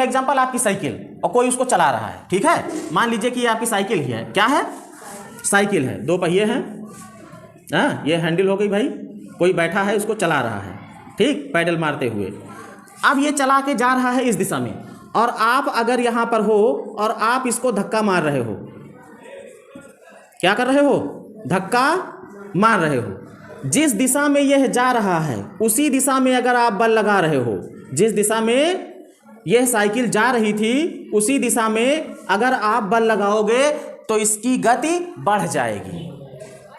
है एग्जांपल आपकी साइकिल और कोई उसको चला रहा है, ठीक है। मान लीजिए कि ये आपकी साइकिल ही है, क्या है, साइकिल है, दो पहिए हैं, हाँ, ये हैंडल हो गई भाई, कोई बैठा है उसको चला रहा है, ठीक, पैडल मारते हुए। अब ये चला के जा रहा है इस दिशा में, और आप अगर यहाँ पर हो और आप इसको धक्का मार रहे हो, क्या कर रहे हो, धक्का मार रहे हो। जिस दिशा में यह जा रहा है उसी दिशा में अगर आप बल लगा रहे हो, जिस दिशा में यह साइकिल जा रही थी उसी दिशा में अगर आप बल लगाओगे तो इसकी गति बढ़ जाएगी।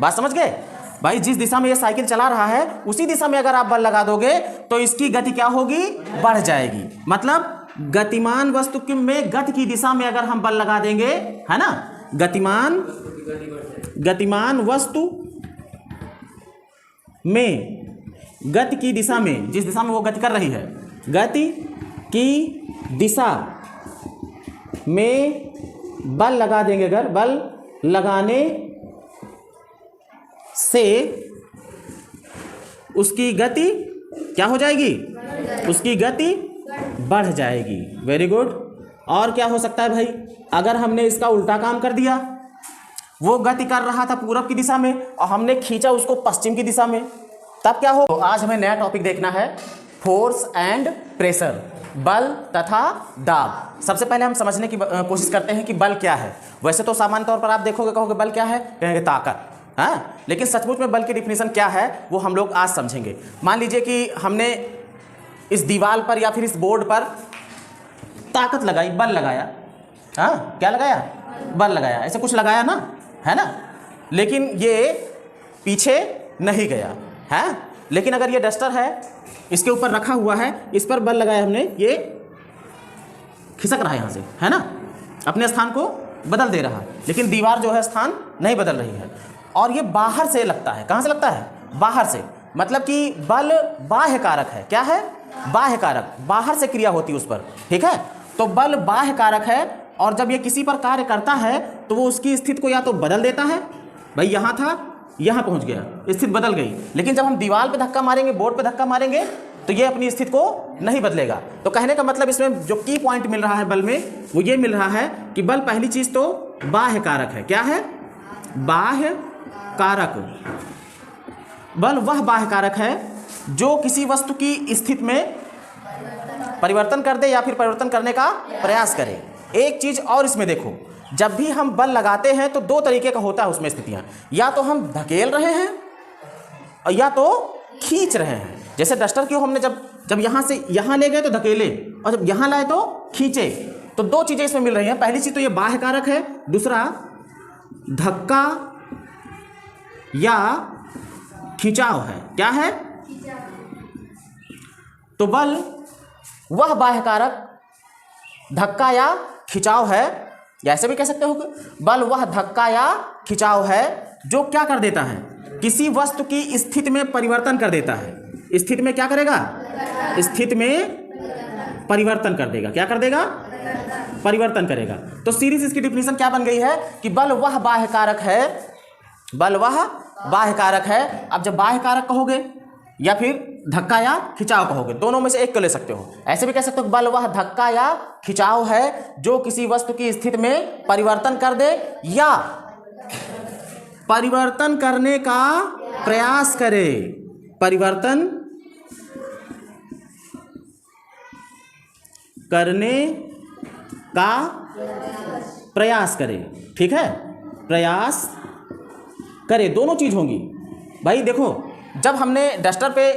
बात समझ गए भाई, जिस दिशा में यह साइकिल चला रहा है उसी दिशा में अगर आप बल लगा दोगे तो इसकी गति क्या होगी, बढ़ जाएगी। मतलब गतिमान वस्तु में गति की दिशा में अगर हम बल लगा देंगे, है ना, गतिमान वस्तु में गति की दिशा में, जिस दिशा में वो गति कर रही है, गति की दिशा में बल लगा देंगे, अगर बल लगाने से उसकी गति क्या हो जाएगी, उसकी गति बढ़ जाएगी। Very good. और क्या हो सकता है भाई, अगर हमने इसका उल्टा काम कर दिया, वो गति कर रहा था पूरब की दिशा में और हमने खींचा उसको पश्चिम की दिशा में, तब क्या हो। तो आज हमें नया टॉपिक देखना है, फोर्स एंड प्रेशर, बल तथा दाब। सबसे पहले हम समझने की कोशिश करते हैं कि बल क्या है। वैसे तो सामान्य तौर पर आप देखोगे, कहोगे बल क्या है, कहेंगे ताकत, हाँ, लेकिन सचमुच में बल की डिफिनीशन क्या है वो हम लोग आज समझेंगे। मान लीजिए कि हमने इस दीवार पर या फिर इस बोर्ड पर ताकत लगाई, बल लगाया, हाँ, क्या लगाया, बल लगाया, ऐसे कुछ लगाया ना, है ना, लेकिन ये पीछे नहीं गया है। लेकिन अगर ये डस्टर है, इसके ऊपर रखा हुआ है, इस पर बल लगाया हमने, ये खिसक रहा है यहाँ से, है ना, अपने स्थान को बदल दे रहा, लेकिन दीवार जो है स्थान नहीं बदल रही है। और ये बाहर से लगता है, कहाँ से लगता है, बाहर से, मतलब कि बल बाह्य कारक है, क्या है, बाह्य कारक, बाहर से क्रिया होती है उस पर, ठीक है। तो बल बाह्य कारक है और जब ये किसी पर कार्य करता है तो वो उसकी स्थिति को या तो बदल देता है, भाई यहाँ था यहाँ पहुँच गया, स्थिति बदल गई, लेकिन जब हम दीवार पे धक्का मारेंगे, बोर्ड पे धक्का मारेंगे तो ये अपनी स्थिति को नहीं बदलेगा। तो कहने का मतलब इसमें जो की पॉइंट मिल रहा है बल में वो ये मिल रहा है कि बल पहली चीज तो बाह्य कारक है, क्या है, बाह्य कारक। बल वह बाह्य कारक है जो किसी वस्तु की स्थिति में परिवर्तन कर दे या फिर परिवर्तन करने का प्रयास करे। एक चीज और इसमें देखो, जब भी हम बल लगाते हैं तो दो तरीके का होता है उसमें स्थितियां, या तो हम धकेल रहे हैं और या तो खींच रहे हैं। जैसे डस्टर की हमने जब यहाँ से यहाँ ले गए तो धकेले और जब यहाँ लाए तो खींचे, तो दो चीजें इसमें मिल रही हैं। पहली चीज तो ये बाह्य कारक है, दूसरा धक्का या खिंचाव है, क्या है, तो बल वह बाह्य कारक धक्का या खिंचाव है, या ऐसे भी कह सकते हो कि बल वह धक्का या खिंचाव है जो क्या कर देता है, किसी वस्तु की स्थिति में परिवर्तन कर देता है। स्थिति में क्या करेगा, स्थिति में परिवर्तन कर देगा, क्या कर देगा, परिवर्तन करेगा। तो सीरीज इसकी डिफिनीशन क्या बन गई है कि बल वह बाह्य कारक है, बल वह बाह्य कारक है। अब जब बाह्य कारक कहोगे या फिर धक्का या खिंचाव कहोगे, दोनों में से एक को ले सकते हो। ऐसे भी कह सकते हो बल वह धक्का या खिंचाव है जो किसी वस्तु की स्थिति में परिवर्तन कर दे या परिवर्तन करने का प्रयास करे, परिवर्तन करने का प्रयास करे, ठीक है, प्रयास करे, दोनों चीज होंगी। भाई देखो, जब हमने डस्टर पे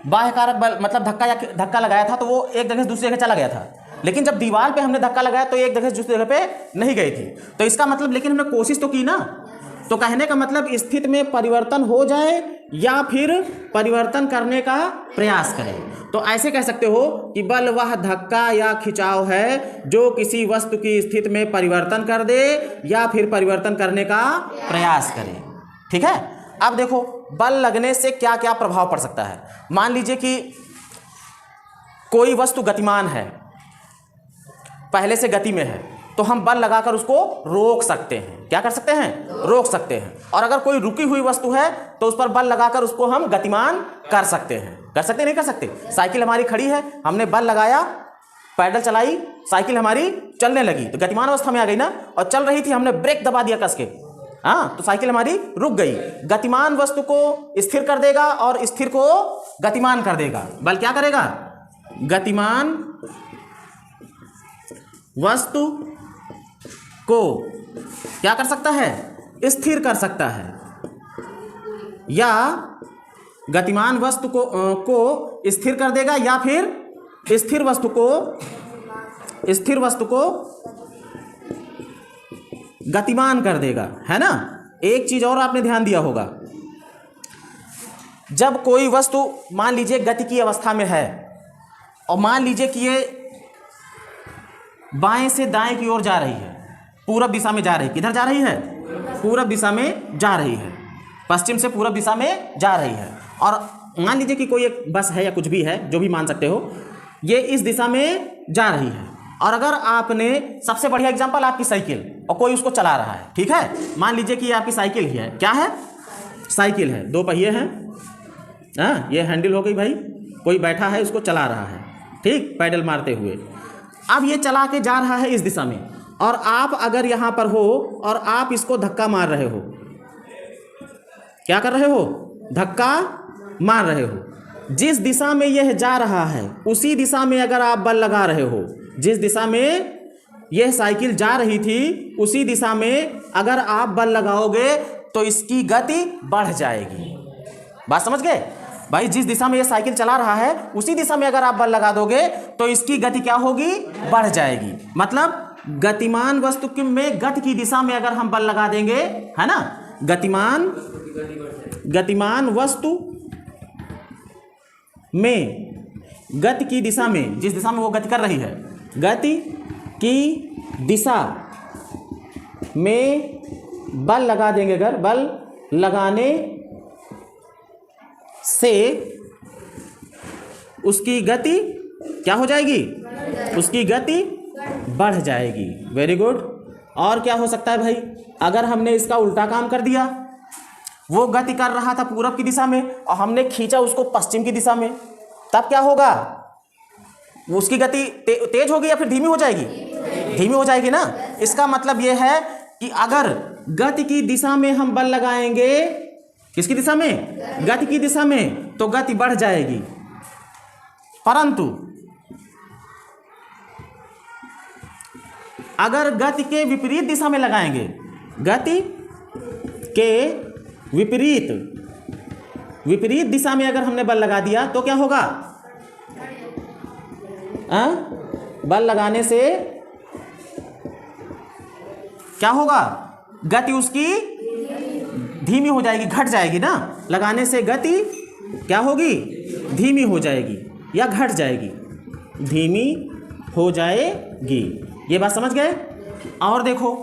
बाह्य कारक बल मतलब धक्का लगाया था तो वो एक जगह से दूसरी जगह चला गया था, लेकिन जब दीवार पे हमने धक्का लगाया तो एक जगह से दूसरी जगह पे नहीं गई थी। तो इसका मतलब, लेकिन हमने कोशिश तो की ना, तो कहने का मतलब स्थिति में परिवर्तन हो जाए या फिर परिवर्तन करने का प्रयास करें। तो ऐसे कह सकते हो कि बल वह धक्का या खिंचाव है जो किसी वस्तु की स्थिति में परिवर्तन कर दे या फिर परिवर्तन करने का प्रयास करे, ठीक है। अब देखो बल लगने से क्या क्या प्रभाव पड़ सकता है। मान लीजिए कि कोई वस्तु गतिमान है, पहले से गति में है, तो हम बल लगाकर उसको रोक सकते हैं, क्या कर सकते हैं, रोक सकते हैं। और अगर कोई रुकी हुई वस्तु है तो उस पर बल लगाकर उसको हम गतिमान कर सकते हैं, नहीं कर सकते। साइकिल हमारी खड़ी है, हमने बल लगाया पैडल चलाई, साइकिल हमारी चलने लगी, तो गतिमान अवस्था में आ गई ना, और चल रही थी, हमने ब्रेक दबा दिया कस के, हाँ, तो साइकिल हमारी रुक गई। गतिमान वस्तु को स्थिर कर देगा और स्थिर को गतिमान कर देगा। बल क्या करेगा? गतिमान वस्तु को क्या कर सकता है? स्थिर कर सकता है, या गतिमान वस्तु को स्थिर कर देगा, या फिर स्थिर वस्तु को गतिमान कर देगा, है ना। एक चीज और आपने ध्यान दिया होगा, जब कोई वस्तु मान लीजिए गति की अवस्था में है और मान लीजिए कि ये बाएं से दाएं की ओर जा रही है, पूरब दिशा में जा रही है, किधर जा रही है? पूरब दिशा में जा रही है, पश्चिम से पूरब दिशा में जा रही है। और मान लीजिए कि कोई एक बस है या कुछ भी है, जो भी मान सकते हो, ये इस दिशा में जा रही है। और अगर आपने, सबसे बढ़िया एग्जांपल आपकी साइकिल, और कोई उसको चला रहा है, ठीक है, मान लीजिए कि ये आपकी साइकिल ही है, क्या है? साइकिल है, दो पहिए हैं, हाँ, ये हैंडल हो गई भाई, कोई बैठा है उसको चला रहा है, ठीक, पैडल मारते हुए। अब ये चला के जा रहा है इस दिशा में, और आप अगर यहाँ पर हो और आप इसको धक्का मार रहे हो, क्या कर रहे हो? धक्का मार रहे हो। जिस दिशा में यह जा रहा है उसी दिशा में अगर आप बल लगा रहे हो, जिस दिशा में यह साइकिल जा रही थी उसी दिशा में अगर आप बल लगाओगे तो इसकी गति बढ़ जाएगी। बात समझ गए भाई? जिस दिशा में यह साइकिल चला रहा है उसी दिशा में अगर आप बल लगा दोगे तो इसकी गति क्या होगी? बढ़ जाएगी। मतलब गतिमान वस्तु में गति की दिशा में अगर हम बल लगा देंगे, है ना, गतिमान वस्तु में गति की दिशा में, जिस दिशा में वो गति कर रही है, गति की दिशा में बल लगा देंगे, अगर बल लगाने से उसकी गति क्या हो जाएगी? उसकी गति बढ़ जाएगी। Very good. और क्या हो सकता है भाई? अगर हमने इसका उल्टा काम कर दिया, वो गति कर रहा था पूरब की दिशा में और हमने खींचा उसको पश्चिम की दिशा में, तब क्या होगा? उसकी गति तेज होगी या फिर धीमी हो जाएगी? धीमी हो जाएगी ना। इसका मतलब यह है कि अगर गति की दिशा में हम बल लगाएंगे, किसकी दिशा में? गति की दिशा में, तो गति बढ़ जाएगी। परंतु अगर गति के विपरीत दिशा में लगाएंगे, गति के विपरीत दिशा में अगर हमने बल लगा दिया तो क्या होगा? बल लगाने से क्या होगा? गति उसकी धीमी हो जाएगी, घट जाएगी ना। लगाने से गति क्या होगी? धीमी हो जाएगी या घट जाएगी, धीमी हो जाएगी। ये बात समझ गए? और देखो,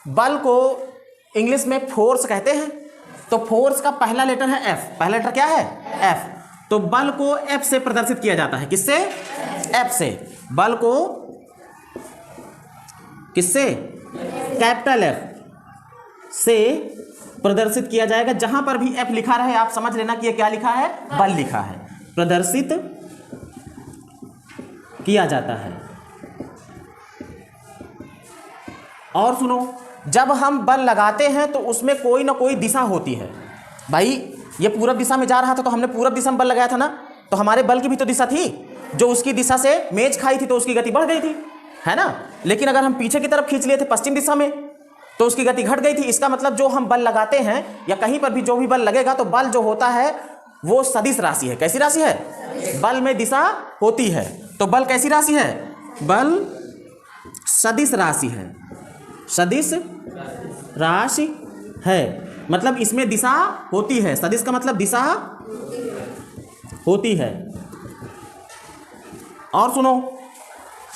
बल को इंग्लिश में फोर्स कहते हैं, तो फोर्स का पहला लेटर है एफ। पहला लेटर क्या है? एफ। तो बल को एफ से प्रदर्शित किया जाता है। किससे? एफ से। बल को किससे? कैपिटल एफ से प्रदर्शित किया जाएगा। जहां पर भी एफ लिखा रहे आप समझ लेना कि ये क्या लिखा है? बल लिखा है। प्रदर्शित किया जाता है। और सुनो, जब हम बल लगाते हैं तो उसमें कोई ना कोई दिशा होती है। भाई ये पूरब दिशा में जा रहा था तो हमने पूरब दिशा में बल लगाया था ना, तो हमारे बल की भी तो दिशा थी, जो उसकी दिशा से मेज खाई थी तो उसकी गति बढ़ गई थी, है ना। लेकिन अगर हम पीछे की तरफ खींच लिए थे पश्चिम दिशा में तो उसकी गति घट गई थी। इसका मतलब जो हम बल लगाते हैं या कहीं पर भी जो भी बल लगेगा तो बल जो होता है वो सदिश राशि है। कैसी राशि है? बल में दिशा होती है। तो बल कैसी राशि है? बल सदिश राशि है। सदिश राशि है, मतलब इसमें दिशा होती है। सदिश का मतलब दिशा होती है। और सुनो,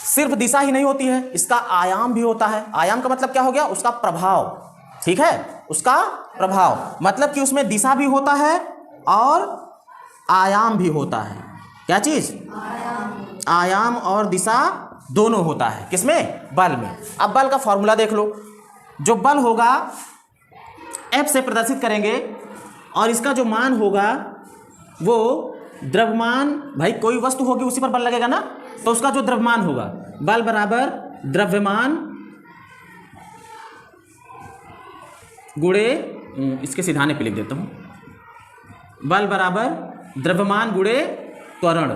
सिर्फ दिशा ही नहीं होती है, इसका आयाम भी होता है। आयाम का मतलब क्या हो गया? उसका प्रभाव। ठीक है, उसका प्रभाव मतलब कि उसमें दिशा भी होता है और आयाम भी होता है। क्या चीज? आयाम और दिशा दोनों होता है। किसमें? बल में। अब बल का फॉर्मूला देख लो। जो बल होगा F से प्रदर्शित करेंगे और इसका जो मान होगा वो द्रव्यमान, भाई कोई वस्तु होगी उसी पर बल लगेगा ना। तो उसका जो द्रव्यमान होगा, बल बराबर द्रव्यमान गुणे, इसके सिधाने पे लिख देता हूं, बल बराबर द्रव्यमान गुणे त्वरण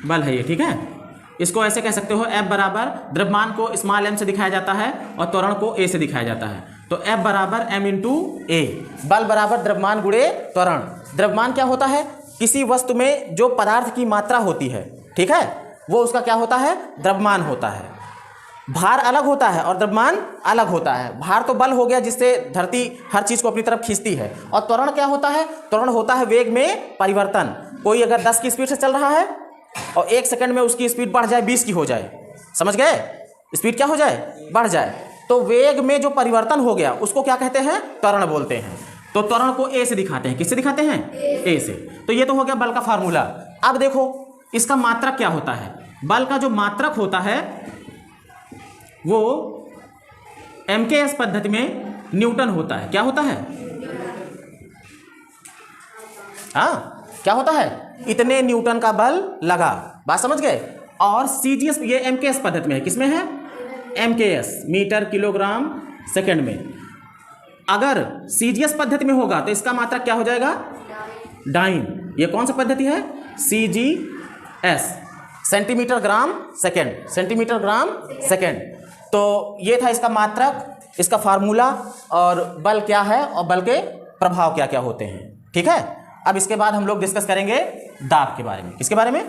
बल है ये, ठीक है। इसको ऐसे कह सकते हो, F बराबर द्रव्यमान को स्मॉल m से दिखाया जाता है और त्वरण को a से दिखाया जाता है। तो F बराबर m इंटू ए, बल बराबर द्रव्यमान गुणे त्वरण। द्रव्यमान क्या होता है? किसी वस्तु में जो पदार्थ की मात्रा होती है, ठीक है, वो उसका क्या होता है? द्रव्यमान होता है। भार अलग होता है और द्रव्यमान अलग होता है। भार तो बल हो गया जिससे धरती हर चीज को अपनी तरफ खींचती है, और त्वरण क्या होता है? त्वरण होता है वेग में परिवर्तन। कोई अगर 10 की स्पीड से चल रहा है और 1 सेकंड में उसकी स्पीड बढ़ जाए 20 की हो जाए, समझ गए? स्पीड क्या हो जाए? बढ़ जाए। तो वेग में जो परिवर्तन हो गया उसको क्या कहते हैं? त्वरण बोलते हैं। तो त्वरण को ए से दिखाते हैं। किससे दिखाते हैं? ए से। तो ये तो हो गया बल का फार्मूला। अब देखो इसका मात्रक क्या होता है। बल का जो मात्रक होता है वो MKS पद्धति में न्यूटन होता है। क्या होता है? हाँ, क्या होता है? इतने न्यूटन का बल लगा। बात समझ गए? और CGS ये MKS पद्धति में है। किसमें है? MKS, मीटर किलोग्राम सेकंड में। अगर CGS पद्धति में होगा तो इसका मात्रक क्या हो जाएगा? डाइन। ये कौन सा पद्धति है? CGS, centimetre gram second, centimetre gram second. तो ये था इसका मात्रक, इसका फार्मूला, और बल क्या है और बल के प्रभाव क्या क्या होते हैं। ठीक है, अब इसके बाद हम लोग डिस्कस करेंगे दाब के बारे में। किसके बारे में?